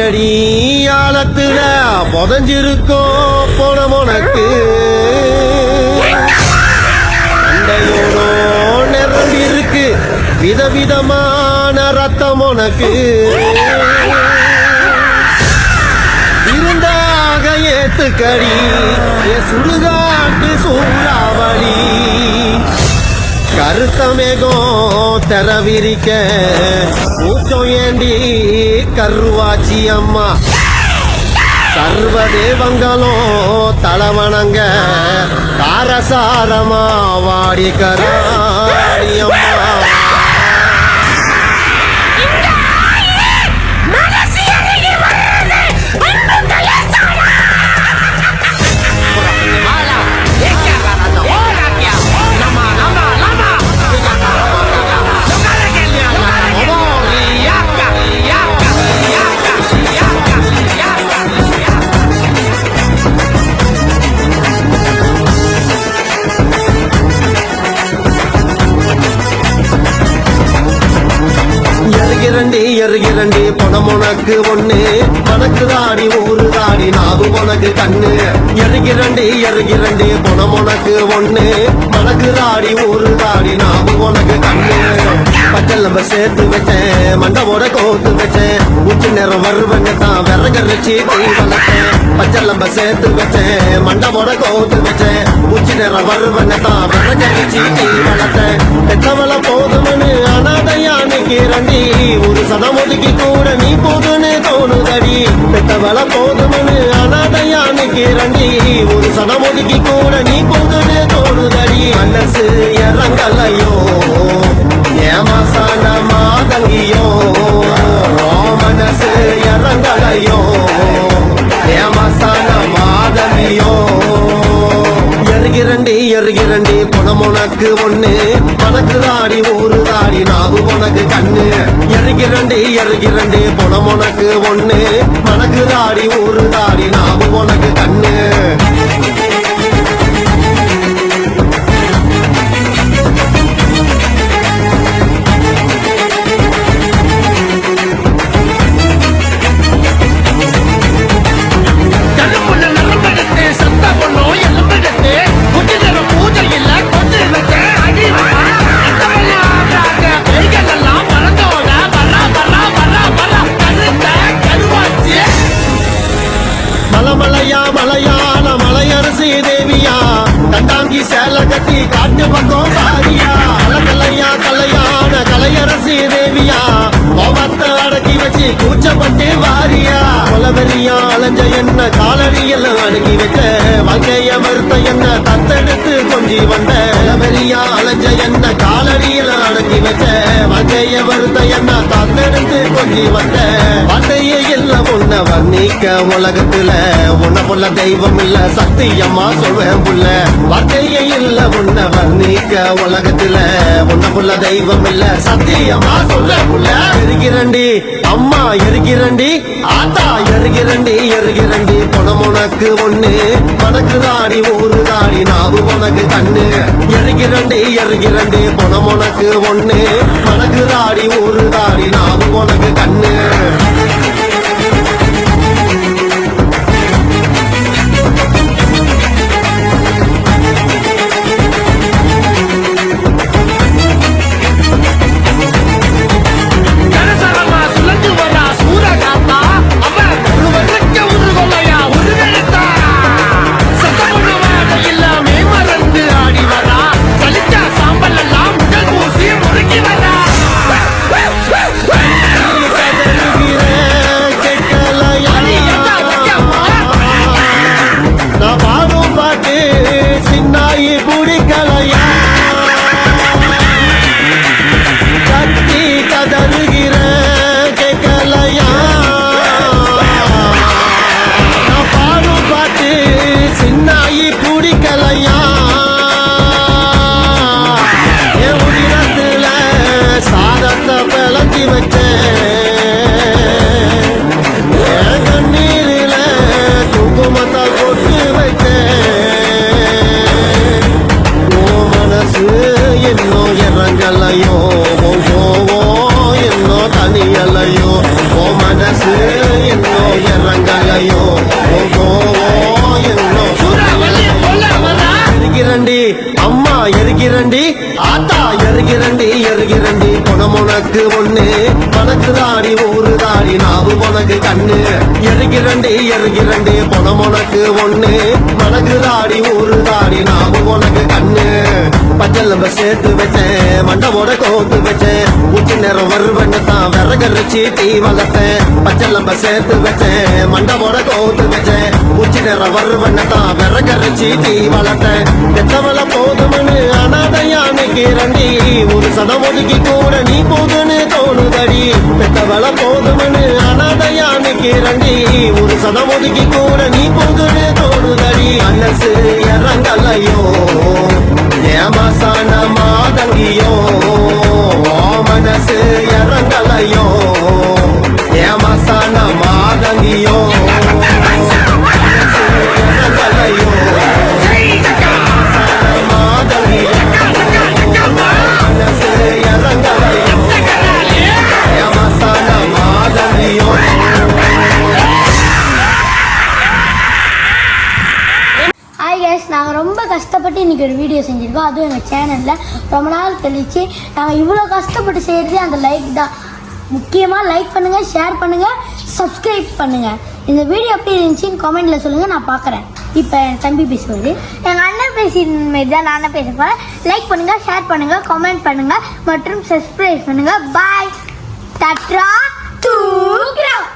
அடி ஆழத்துல புதஞ்சிருக்கோம் போனம் உனக்கு அண்டையோடோ நிரம்பி இருக்கு விதவிதமான ரத்தம் உனக்கு இருந்தாக ஏத்துக்கடி சுடுகாட்டு சூறாவளி கருத்தமேகம் தெரவிரிக்க மூச்சம் ஏந்தி கருவாச்சி அம்மா சர்வ தேவங்களும் தலவணங்க தாரசாரமா வாடி கராடி அம்மா எருகிறண்டி பணம் உனக்கு ஒண்ணு மனக்கு தாடி ஊரு தாடி நாவு உனக்கு கண்ணு எருகிறண்டி பணம் உனக்கு ஒண்ணு மனக்கு தாடி ஊரு தாடி நாவு உனக்கு கண்ணு பச்சல் நம்ம சேர்த்து வச்சேன் மண்டவோட கோத்து வச்சேன் உச்சி நேரம் வருவங்க தான் விறகரிச்சி போய் வளர்த்தேன் பச்சல் நம்ம சேர்த்து வச்சேன் மண்டவோட கோத்து வச்சேன் உச்சி நேரம் வருவங்க தான் விறகரிச்சி போய் வளர்த்தேன் பெத்தவள போதுமனு அனாதையானுக்கு ரண்டி ஒரு சதம் ஒதுக்கி கூட நீ போதுன்னு தோணுதடி பெத்தவள போதுமனு அனாதையானுக்கு ரண்டி ஒரு சதம் ஒதுக்கி கூட நீ போதுன்னு தோணுதடி மனசு இறங்கலையோ ஏமாசான மாதங்கியோ மனசு இறங்கலையோ ஏமாசான மாதங்கியோ எருகிறண்டி பணம் உனக்கு ஒண்ணு மனக்கு தாடி ஊரு தாடி நாவு உனக்கு கண்ணு எருகிறண்டி பணம் உனக்கு ஒண்ணு மனக்கு தாடி ஊரு தாடி நாவு உனக்கு கண்ணு மலையான மலையரசி தேவியா கண்டாங்கி சேல கட்டி காட்டு பக்கம் பாரியா அலகலையா கலையான கலையரசி தேவியா கோபத்தை அடக்கி வச்சு கூச்சப்பட்டு வாரியா கொலவெறியா அலைஞ்ச என்ன காலடியில் அடக்கி வச்ச வாழ்க்கைய மறுத்த என்ன தத்தெடுத்து கொஞ்சி வந்த கொலவெறியா அலைஞ்ச என்ன காலடியில் அடக்கி வச்ச வாழ்க்கைய மறுத்த என்ன தத்தெடுத்து கொஞ்சி வந்த வார்த்தையே இல்ல உன்ன வர்ணிக்க உலகத்துல உன்ன புள்ள தெய்வம் இல்ல சத்தியமா சொல்வேன் புள்ள வார்த்தையே இல்ல உன்ன வர்ணிக்க உலகத்துல உன்ன புள்ள தெய்வம் இல்ல சத்தியமா சொல்ல புள்ள எருகிறண்டி அம்மா எருகிறண்டி ஆத்தா எருகிறண்டி பணம் உனக்கு ஒண்ணு மனக்கு தாடி ஊரு தாடி நாவு உனக்கு கண்ணு எருகிறண்டி பணம் உனக்கு ஒண்ணு மனக்கு தாடி ஊரு தாடி நாவு உனக்கு கண்ணு எருகிறண்டி குணம் உனக்கு ஒண்ணு மனக்கு தாடி ஊரு தாடி நாவு உனக்கு கண்ணு எருகிறண்டி குணம் உனக்கு ஒண்ணு மனக்கு தாடி ஊரு தாடி நாவு உனக்கு கண்ணு பச்சை சேர்த்து வச்சேன் மண்டவோட கோத்து வச்சேன் உச்சி நேரம் வருவன்னு தான் விறகரிச்சி தீ வளர்த்தேன் பச்சை சேர்த்து வச்சேன் மண்டவோட கோத்து வச்சேன் உச்சி நேரம் வருவன்னு தான் விறகரிச்சி தீ வளர்த்தேன் எத்தவள போதும்னு அனாதையா நிக்கிறண்டி ஒரு சதம் ஒதுக்கி கூட நீ போதுன்னு தோணுதடி பெத்தவள போதும்னு அனாதையா நிக்கிறண்டி ஒரு சதம் ஒதுக்கி கூட நீ போதுன்னு தோணுதடி மனசு இறங்கலையோ ஏமாசான மாதங்கியோ மனசு இறங்கலையோ ஏமாசான மாதங்கியோ இறங்கலையோ மாதங்கியோ மனசு இறங்கலையோ ஏமாசான மாதங்கியோ. ஹாய் கைஸ், நாங்கள் ரொம்ப கஷ்டப்பட்டு இன்றைக்கி ஒரு வீடியோ செஞ்சுருக்கோம். அதுவும் எங்கள் சேனலில் ரொம்ப நாள் கழிச்சு நாங்கள் இவ்வளோ கஷ்டப்பட்டு செய்கிறது அந்த லைக் தான். முக்கியமாக லைக் பண்ணுங்கள், ஷேர் பண்ணுங்கள், சப்ஸ்கிரைப் பண்ணுங்கள். இந்த வீடியோ எப்படி இருந்துச்சுன்னு கமெண்ட்டில் சொல்லுங்கள், நான் பார்க்குறேன். இப்போ என் தம்பி பேசுவது, எங்கள் அண்ணன் பேசின மாரி தான் நானும் பேச போகிறேன். லைக் பண்ணுங்கள், ஷேர் பண்ணுங்கள், கமெண்ட் பண்ணுங்கள் மற்றும் சப்ஸ்கிரைப் பண்ணுங்கள். பாய். தட்ரா தூக்குறோம்.